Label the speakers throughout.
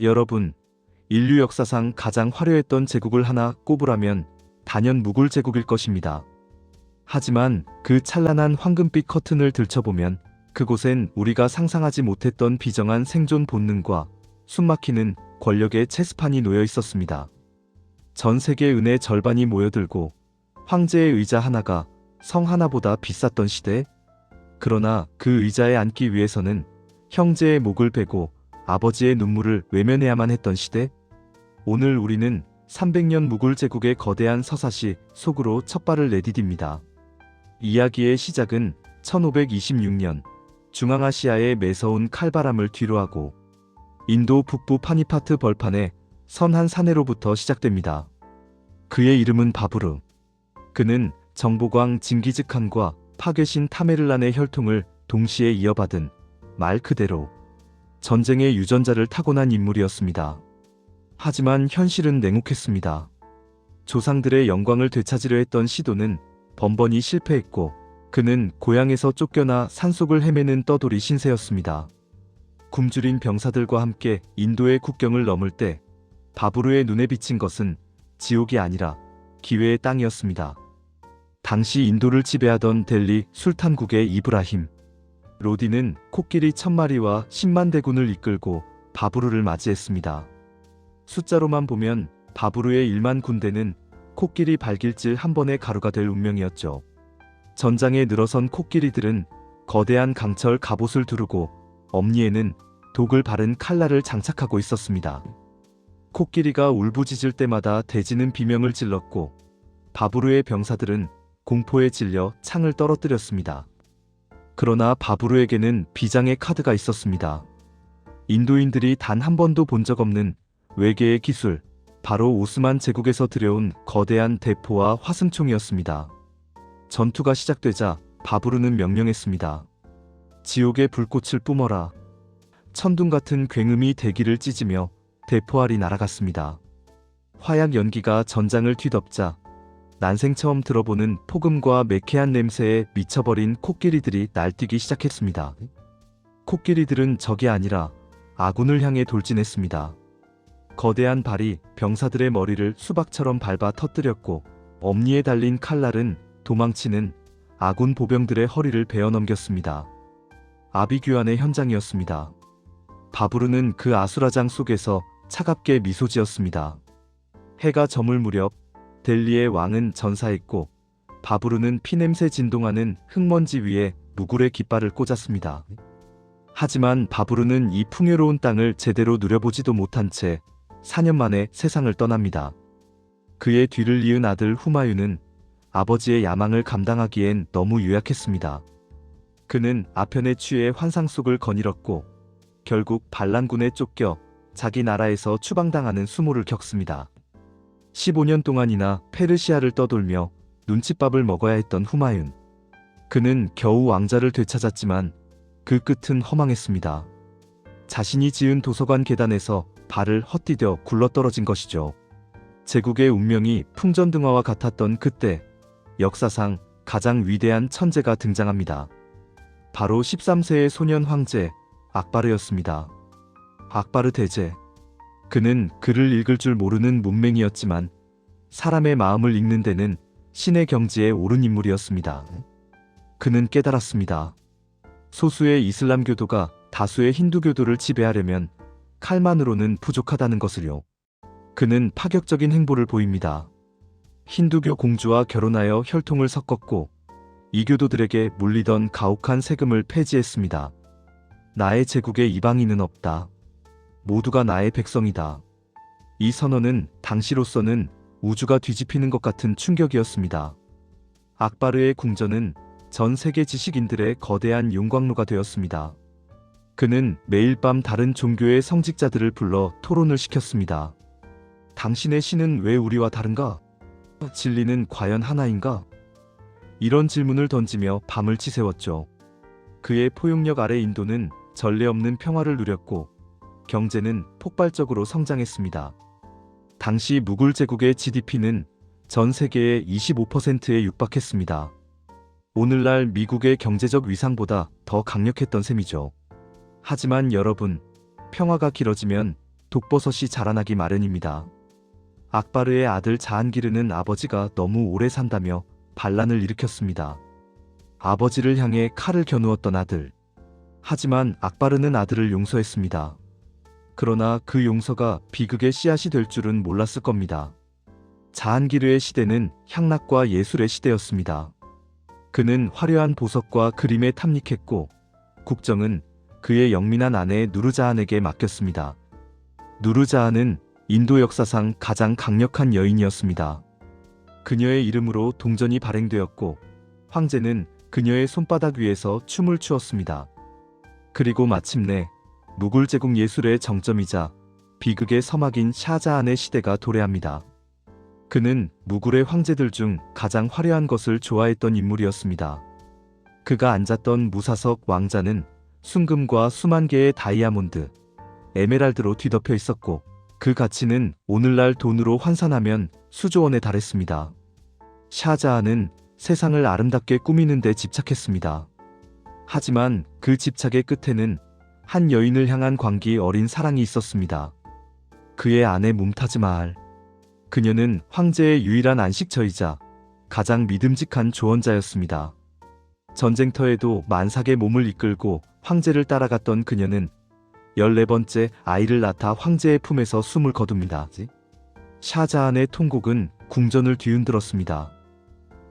Speaker 1: 여러분, 인류 역사상 가장 화려했던 제국을 하나 꼽으라면 단연 무굴 제국일 것입니다. 하지만 그 찬란한 황금빛 커튼을 들춰보면 그곳엔 우리가 상상하지 못했던 비정한 생존 본능과 숨막히는 권력의 체스판이 놓여 있었습니다. 전 세계 은의 절반이 모여들고 황제의 의자 하나가 성 하나보다 비쌌던 시대? 그러나 그 의자에 앉기 위해서는 형제의 목을 베고 아버지의 눈물을 외면해야만 했던 시대? 오늘 우리는 300년 무굴 제국의 거대한 서사시 속으로 첫 발을 내디딥니다. 이야기의 시작은 1526년 중앙아시아의 매서운 칼바람을 뒤로하고 인도 북부 파니파트 벌판의 선 한 사내로부터 시작됩니다. 그의 이름은 바부르. 그는 정보광 징기즈칸과 파괴신 타메를란의 혈통을 동시에 이어받은 말 그대로 전쟁의 유전자를 타고난 인물이었습니다. 하지만 현실은 냉혹했습니다. 조상들의 영광을 되찾으려 했던 시도는 번번이 실패했고 그는 고향에서 쫓겨나 산속을 헤매는 떠돌이 신세였습니다. 굶주린 병사들과 함께 인도의 국경을 넘을 때 바부르의 눈에 비친 것은 지옥이 아니라 기회의 땅이었습니다. 당시 인도를 지배하던 델리 술탄국의 이브라힘 로디는 코끼리 1000마리와 10만 대군을 이끌고 바부르를 맞이했습니다. 숫자로만 보면 바부르의 1만 군대는 코끼리 발길질 한 번의 가루가 될 운명이었죠. 전장에 늘어선 코끼리들은 거대한 강철 갑옷을 두르고 엄니에는 독을 바른 칼날을 장착하고 있었습니다. 코끼리가 울부짖을 때마다 대지는 비명을 질렀고 바부르의 병사들은 공포에 질려 창을 떨어뜨렸습니다. 그러나 바부르에게는 비장의 카드가 있었습니다. 인도인들이 단 한 번도 본 적 없는 외계의 기술, 바로 오스만 제국에서 들여온 거대한 대포와 화승총이었습니다. 전투가 시작되자 바부르는 명령했습니다. 지옥의 불꽃을 뿜어라. 천둥 같은 굉음이 대기를 찢으며 대포알이 날아갔습니다. 화약 연기가 전장을 뒤덮자 난생 처음 들어보는 폭음과 매캐한 냄새에 미쳐버린 코끼리들이 날뛰기 시작했습니다. 코끼리들은 적이 아니라 아군을 향해 돌진했습니다. 거대한 발이 병사들의 머리를 수박처럼 밟아 터뜨렸고 엄니에 달린 칼날은 도망치는 아군 보병들의 허리를 베어넘겼습니다. 아비규환의 현장이었습니다. 바부르는 그 아수라장 속에서 차갑게 미소 지었습니다. 해가 저물 무렵 델리의 왕은 전사했고 바부르는 피냄새 진동하는 흙먼지 위에 무굴의 깃발을 꽂았습니다. 하지만 바부르는 이 풍요로운 땅을 제대로 누려보지도 못한 채 4년 만에 세상을 떠납니다. 그의 뒤를 이은 아들 후마유는 아버지의 야망을 감당하기엔 너무 유약했습니다. 그는 아편에 취해 환상 속을 거닐었고 결국 반란군에 쫓겨 자기 나라에서 추방당하는 수모를 겪습니다. 15년 동안이나 페르시아를 떠돌며 눈칫밥을 먹어야 했던 후마윤. 그는 겨우 왕자를 되찾았지만 그 끝은 허망했습니다. 자신이 지은 도서관 계단에서 발을 헛디뎌 굴러떨어진 것이죠. 제국의 운명이 풍전등화와 같았던 그때 역사상 가장 위대한 천재가 등장합니다. 바로 13세의 소년 황제 악바르였습니다. 악바르 대제. 그는 글을 읽을 줄 모르는 문맹이었지만 사람의 마음을 읽는 데는 신의 경지에 오른 인물이었습니다. 그는 깨달았습니다. 소수의 이슬람교도가 다수의 힌두교도를 지배하려면 칼만으로는 부족하다는 것을요. 그는 파격적인 행보를 보입니다. 힌두교 공주와 결혼하여 혈통을 섞었고 이교도들에게 물리던 가혹한 세금을 폐지했습니다. 나의 제국에 이방인은 없다. 모두가 나의 백성이다. 이 선언은 당시로서는 우주가 뒤집히는 것 같은 충격이었습니다. 악바르의 궁전은 전 세계 지식인들의 거대한 용광로가 되었습니다. 그는 매일 밤 다른 종교의 성직자들을 불러 토론을 시켰습니다. 당신의 신은 왜 우리와 다른가? 진리는 과연 하나인가? 이런 질문을 던지며 밤을 치새웠죠. 그의 포용력 아래 인도는 전례 없는 평화를 누렸고 경제는 폭발적으로 성장했습니다. 당시 무굴 제국의 GDP는 전 세계의 25%에 육박했습니다. 오늘날 미국의 경제적 위상보다 더 강력했던 셈이죠. 하지만 여러분, 평화가 길어지면 독버섯이 자라나기 마련입니다. 악바르의 아들 자한기르는 아버지가 너무 오래 산다며 반란을 일으켰습니다. 아버지를 향해 칼을 겨누었던 아들. 하지만 악바르는 아들을 용서했습니다. 그러나 그 용서가 비극의 씨앗이 될 줄은 몰랐을 겁니다. 자한기르의 시대는 향락과 예술의 시대였습니다. 그는 화려한 보석과 그림에 탐닉했고 국정은 그의 영민한 아내 누르자한에게 맡겼습니다. 누르자한은 인도 역사상 가장 강력한 여인이었습니다. 그녀의 이름으로 동전이 발행되었고 황제는 그녀의 손바닥 위에서 춤을 추었습니다. 그리고 마침내 무굴 제국 예술의 정점이자 비극의 서막인 샤자한의 시대가 도래합니다. 그는 무굴의 황제들 중 가장 화려한 것을 좋아했던 인물이었습니다. 그가 앉았던 무사석 왕자는 순금과 수만 개의 다이아몬드, 에메랄드로 뒤덮여 있었고 그 가치는 오늘날 돈으로 환산하면 수조 원에 달했습니다. 샤자한은 세상을 아름답게 꾸미는 데 집착했습니다. 하지만 그 집착의 끝에는 한 여인을 향한 광기 어린 사랑이 있었습니다. 그의 아내 뭄타즈 마할. 그녀는 황제의 유일한 안식처이자 가장 믿음직한 조언자였습니다. 전쟁터에도 만삭의 몸을 이끌고 황제를 따라갔던 그녀는 14번째 아이를 낳다 황제의 품에서 숨을 거둡니다. 샤자한의 통곡은 궁전을 뒤흔들었습니다.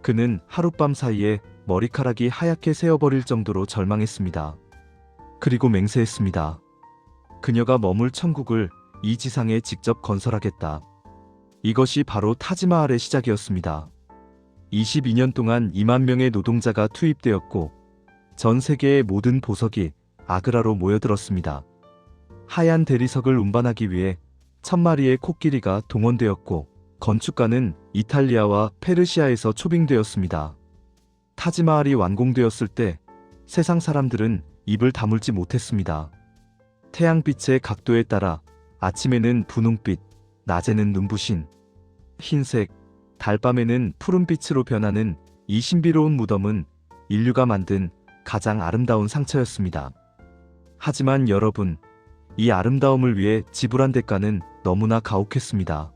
Speaker 1: 그는 하룻밤 사이에 머리카락이 하얗게 새어버릴 정도로 절망했습니다. 그리고 맹세했습니다. 그녀가 머물 천국을 이 지상에 직접 건설하겠다. 이것이 바로 타지마할의 시작이었습니다. 22년 동안 2만 명의 노동자가 투입되었고 전 세계의 모든 보석이 아그라로 모여들었습니다. 하얀 대리석을 운반하기 위해 1000마리의 코끼리가 동원되었고 건축가는 이탈리아와 페르시아에서 초빙되었습니다. 타지마할이 완공되었을 때 세상 사람들은 입을 다물지 못했습니다. 태양빛의 각도에 따라 아침에는 분홍빛, 낮에는 눈부신 흰색, 달밤에는 푸른빛으로 변하는 이 신비로운 무덤은 인류가 만든 가장 아름다운 상처였습니다. 하지만 여러분, 이 아름다움을 위해 지불한 대가는 너무나 가혹했습니다.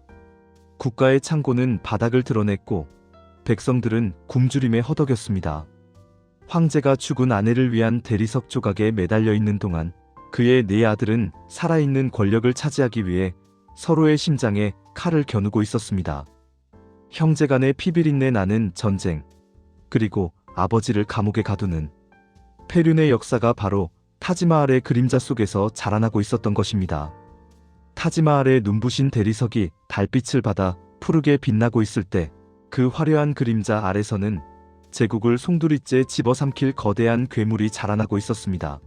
Speaker 1: 국가의 창고는 바닥을 드러냈고 백성들은 굶주림에 허덕였습니다. 황제가 죽은 아내를 위한 대리석 조각에 매달려 있는 동안 그의 네 아들은 살아있는 권력을 차지하기 위해 서로의 심장에 칼을 겨누고 있었습니다. 형제간의 피비린내 나는 전쟁, 그리고 아버지를 감옥에 가두는 페륜의 역사가 바로 타지마할의 그림자 속에서 자라나고 있었던 것입니다. 타지마할의 눈부신 대리석이 달빛을 받아 푸르게 빛나고 있을 때 그 화려한 그림자 아래서는 제국을 송두리째 집어삼킬 거대한 괴물이 자라나고 있었습니다.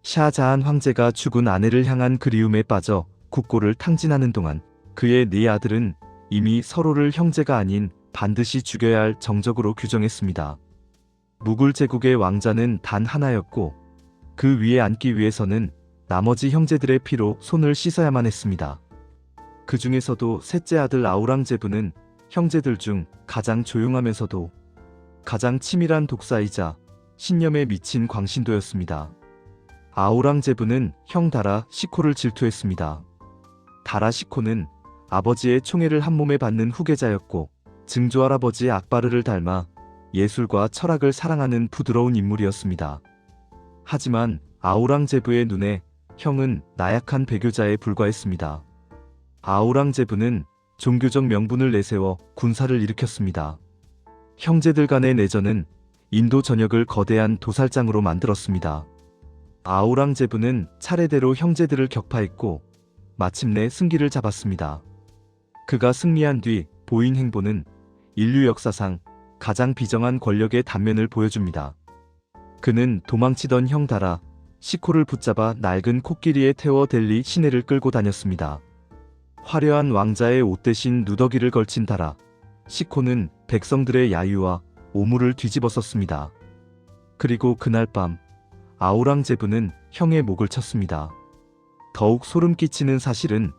Speaker 1: 샤자한 황제가 죽은 아내를 향한 그리움에 빠져 국고를 탕진하는 동안 그의 네 아들은 이미 서로를 형제가 아닌 반드시 죽여야 할 정적으로 규정했습니다. 무굴 제국의 왕자는 단 하나였고 그 위에 앉기 위해서는 나머지 형제들의 피로 손을 씻어야만 했습니다. 그 중에서도 셋째 아들 아우랑제부는 형제들 중 가장 조용하면서도 가장 치밀한 독사이자 신념에 미친 광신도였습니다. 아우랑제부는 형 다라 시코를 질투했습니다. 다라 시코는 아버지의 총애를 한몸에 받는 후계자였고 증조할아버지 악바르를 닮아 예술과 철학을 사랑하는 부드러운 인물이었습니다. 하지만 아우랑제부의 눈에 형은 나약한 배교자에 불과했습니다. 아우랑제부는 종교적 명분을 내세워 군사를 일으켰습니다. 형제들 간의 내전은 인도 전역을 거대한 도살장으로 만들었습니다. 아우랑제부는 차례대로 형제들을 격파했고 마침내 승기를 잡았습니다. 그가 승리한 뒤 보인 행보는 인류 역사상 가장 비정한 권력의 단면을 보여줍니다. 그는 도망치던 형 다라 시코를 붙잡아 낡은 코끼리에 태워 델리 시내를 끌고 다녔습니다. 화려한 왕자의 옷 대신 누더기를 걸친 다라 시코는 백성들의 야유와 오물을 뒤집어 썼습니다. 그리고 그날 밤 아우랑제부는 형의 목을 쳤습니다. 더욱 소름 끼치는 사실은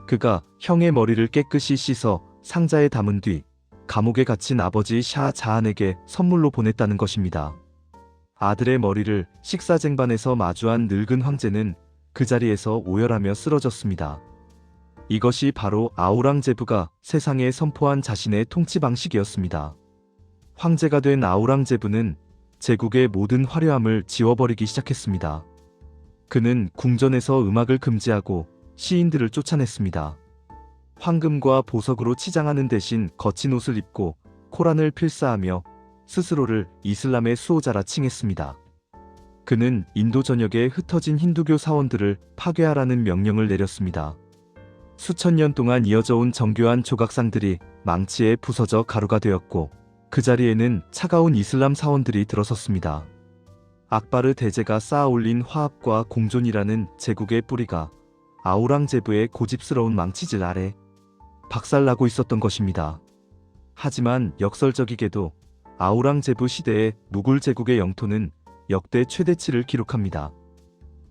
Speaker 1: 그가 형의 머리를 깨끗이 씻어 상자에 담은 뒤 감옥에 갇힌 아버지 샤자한에게 선물로 보냈다는 것입니다. 아들의 머리를 식사쟁반에서 마주한 늙은 황제는 그 자리에서 오열하며 쓰러졌습니다. 이것이 바로 아우랑제부가 세상에 선포한 자신의 통치 방식이었습니다. 황제가 된 아우랑제부는 제국의 모든 화려함을 지워버리기 시작했습니다. 그는 궁전에서 음악을 금지하고 시인들을 쫓아냈습니다. 황금과 보석으로 치장하는 대신 거친 옷을 입고 코란을 필사하며 스스로를 이슬람의 수호자라 칭했습니다. 그는 인도 전역에 흩어진 힌두교 사원들을 파괴하라는 명령을 내렸습니다. 수천 년 동안 이어져 온 정교한 조각상들이 망치에 부서져 가루가 되었고 그 자리에는 차가운 이슬람 사원들이 들어섰습니다. 악바르 대제가 쌓아 올린 화합과 공존이라는 제국의 뿌리가 아우랑제부의 고집스러운 망치질 아래 박살나고 있었던 것입니다. 하지만 역설적이게도 아우랑제부 시대의 무굴 제국의 영토는 역대 최대치를 기록합니다.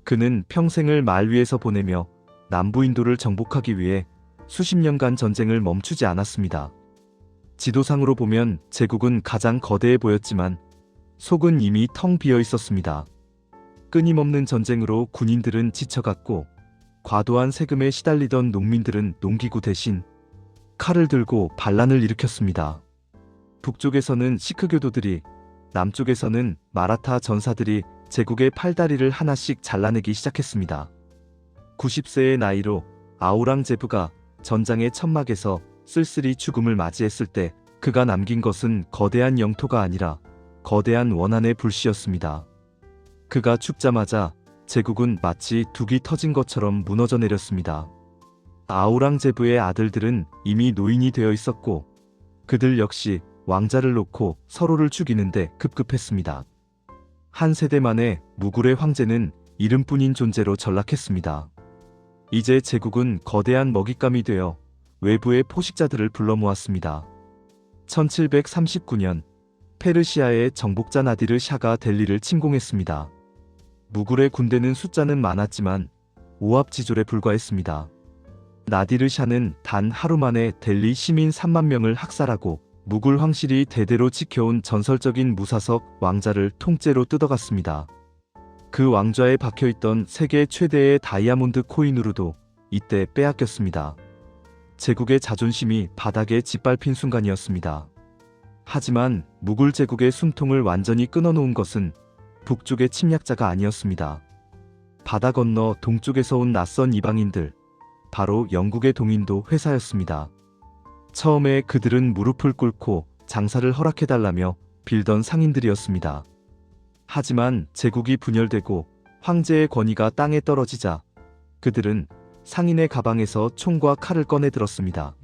Speaker 1: 그는 평생을 말 위에서 보내며 남부 인도를 정복하기 위해 수십 년간 전쟁을 멈추지 않았습니다. 지도상으로 보면 제국은 가장 거대해 보였지만 속은 이미 텅 비어 있었습니다. 끊임없는 전쟁으로 군인들은 지쳐갔고 과도한 세금에 시달리던 농민들은 농기구 대신 칼을 들고 반란을 일으켰습니다. 북쪽에서는 시크교도들이, 남쪽에서는 마라타 전사들이 제국의 팔다리를 하나씩 잘라내기 시작했습니다. 90세의 나이로 아우랑제부가 전장의 천막에서 쓸쓸히 죽음을 맞이했을 때 그가 남긴 것은 거대한 영토가 아니라 거대한 원한의 불씨였습니다. 그가 죽자마자 제국은 마치 둑이 터진 것처럼 무너져 내렸습니다. 아우랑제부의 아들들은 이미 노인이 되어 있었고 그들 역시 왕자를 놓고 서로를 죽이는데 급급했습니다. 한 세대 만에 무굴의 황제는 이름뿐인 존재로 전락했습니다. 이제 제국은 거대한 먹잇감이 되어 외부의 포식자들을 불러 모았습니다. 1739년 페르시아의 정복자 나디르 샤가 델리를 침공했습니다. 무굴의 군대는 숫자는 많았지만 오합지졸에 불과했습니다. 나디르 샤는 단 하루 만에 델리 시민 3만 명을 학살하고 무굴 황실이 대대로 지켜온 전설적인 무사석 왕자를 통째로 뜯어갔습니다. 그 왕좌에 박혀있던 세계 최대의 다이아몬드 코인으로도 이때 빼앗겼습니다. 제국의 자존심이 바닥에 짓밟힌 순간이었습니다. 하지만 무굴 제국의 숨통을 완전히 끊어놓은 것은 북쪽의 침략자가 아니었습니다. 바다 건너 동쪽에서 온 낯선 이방인들, 바로 영국의 동인도 회사였습니다. 처음에 그들은 무릎을 꿇고 장사를 허락해달라며 빌던 상인들이었습니다. 하지만 제국이 분열되고 황제의 권위가 땅에 떨어지자 그들은 상인의 가방에서 총과 칼을 꺼내 들었습니다.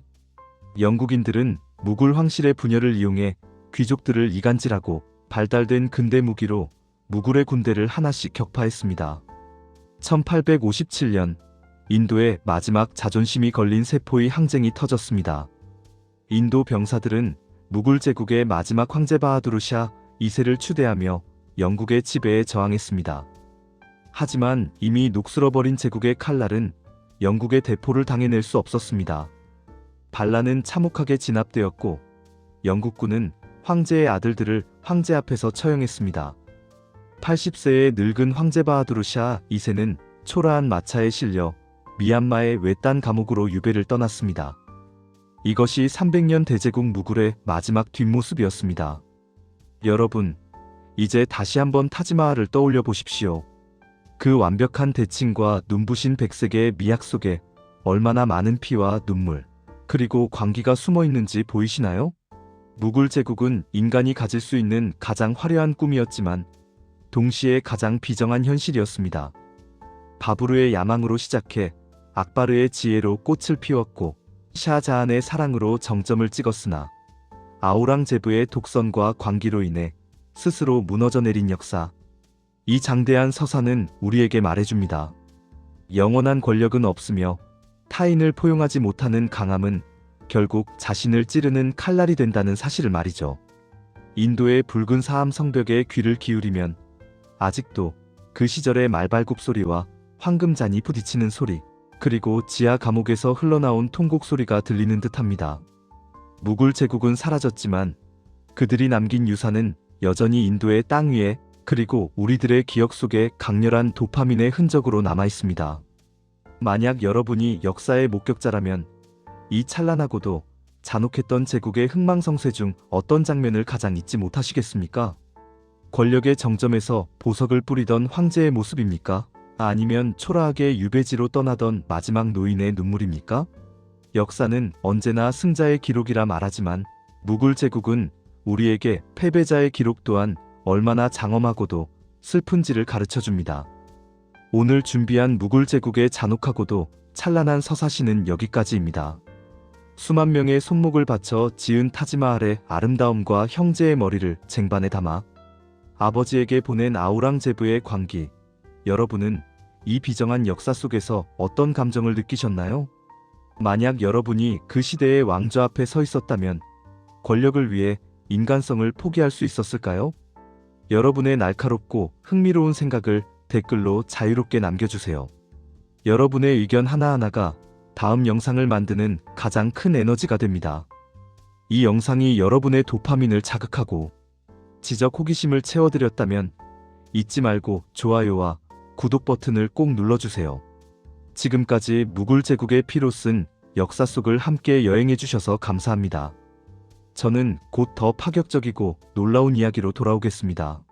Speaker 1: 영국인들은 무굴 황실의 분열을 이용해 귀족들을 이간질하고 발달된 근대 무기로 무굴의 군대를 하나씩 격파했습니다. 1857년 인도의 마지막 자존심이 걸린 세포의 항쟁이 터졌습니다. 인도 병사들은 무굴 제국의 마지막 황제 바하두르 샤 2세를 추대하며 영국의 지배에 저항했습니다. 하지만 이미 녹슬어버린 제국의 칼날은 영국의 대포를 당해낼 수 없었습니다. 반란은 참혹하게 진압되었고 영국군은 황제의 아들들을 황제 앞에서 처형했습니다. 80세의 늙은 황제 바하두르 샤 2세는 초라한 마차에 실려 미얀마의 외딴 감옥으로 유배를 떠났습니다. 이것이 300년 대제국 무굴의 마지막 뒷모습이었습니다. 여러분, 이제 다시 한번 타지마할을 떠올려 보십시오. 그 완벽한 대칭과 눈부신 백색의 미약 속에 얼마나 많은 피와 눈물, 그리고 광기가 숨어 있는지 보이시나요? 무굴 제국은 인간이 가질 수 있는 가장 화려한 꿈이었지만 동시에 가장 비정한 현실이었습니다. 바부르의 야망으로 시작해 악바르의 지혜로 꽃을 피웠고 샤자한의 사랑으로 정점을 찍었으나 아우랑제부의 독선과 광기로 인해 스스로 무너져 내린 역사. 이 장대한 서사는 우리에게 말해줍니다. 영원한 권력은 없으며 타인을 포용하지 못하는 강함은 결국 자신을 찌르는 칼날이 된다는 사실을 말이죠. 인도의 붉은 사암 성벽에 귀를 기울이면 아직도 그 시절의 말발굽 소리와 황금잔이 부딪히는 소리, 그리고 지하 감옥에서 흘러나온 통곡 소리가 들리는 듯합니다. 무굴 제국은 사라졌지만 그들이 남긴 유산은 여전히 인도의 땅 위에, 그리고 우리들의 기억 속에 강렬한 도파민의 흔적으로 남아 있습니다. 만약 여러분이 역사의 목격자라면 이 찬란하고도 잔혹했던 제국의 흥망성쇠 중 어떤 장면을 가장 잊지 못하시겠습니까? 권력의 정점에서 보석을 뿌리던 황제의 모습입니까? 아니면 초라하게 유배지로 떠나던 마지막 노인의 눈물입니까? 역사는 언제나 승자의 기록이라 말하지만 무굴 제국은 우리에게 패배자의 기록 또한 얼마나 장엄하고도 슬픈지를 가르쳐 줍니다. 오늘 준비한 무굴 제국의 잔혹하고도 찬란한 서사시는 여기까지입니다. 수만 명의 손목을 바쳐 지은 타지마할의 아름다움과 형제의 머리를 쟁반에 담아 아버지에게 보낸 아우랑제부의 광기. 여러분은 이 비정한 역사 속에서 어떤 감정을 느끼셨나요? 만약 여러분이 그 시대의 왕좌 앞에 서 있었다면 권력을 위해 인간성을 포기할 수 있었을까요? 여러분의 날카롭고 흥미로운 생각을 댓글로 자유롭게 남겨주세요. 여러분의 의견 하나하나가 다음 영상을 만드는 가장 큰 에너지가 됩니다. 이 영상이 여러분의 도파민을 자극하고 지적 호기심을 채워드렸다면 잊지 말고 좋아요와 구독 버튼을 꼭 눌러주세요. 지금까지 무굴 제국의 피로 쓴 역사 속을 함께 여행해 주셔서 감사합니다. 저는 곧 더 파격적이고 놀라운 이야기로 돌아오겠습니다.